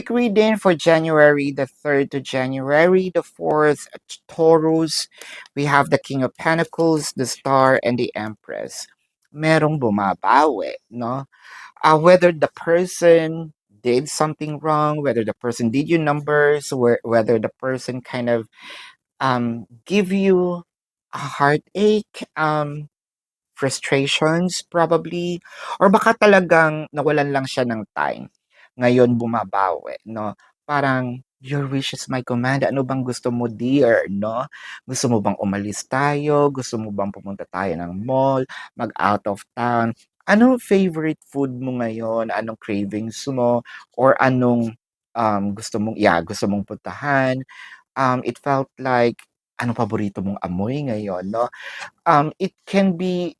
Quick reading for January the 3rd to January the 4th. Taurus, we have the King of Pentacles, the Star, and the Empress. Merong bumabawi, no? Whether the person did something wrong, whether the person did you numbers, whether the person kind of give you a heartache, frustrations probably, or baka talagang nawalan lang siya ng time. Ngayon bumabawi, no? Parang, your wish is my command. Ano bang gusto mo, dear, no? Gusto mo bang umalis tayo? Gusto mo bang pumunta tayo ng mall? Mag-out of town? Anong favorite food mo ngayon? Anong cravings mo? Or anong gusto mong puntahan? It felt like, anong paborito mong amoy ngayon, no? It can be,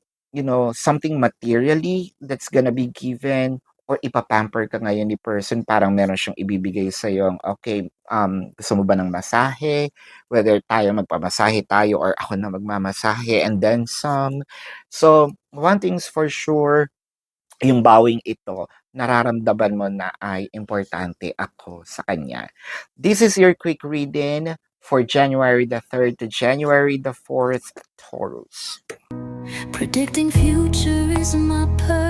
something materially that's gonna be given or ipapamper ka ngayon ni person, parang meron siyang ibibigay sa'yo, okay, gusto mo ba ng masahe? Whether tayo magpamasahe tayo or ako na magmamasahe and then some. So, one thing's for sure, yung bawing ito, nararamdaman mo na ay importante ako sa kanya. This is your quick reading for January the 3rd to January the 4th, Taurus. Predicting future isn't my purpose.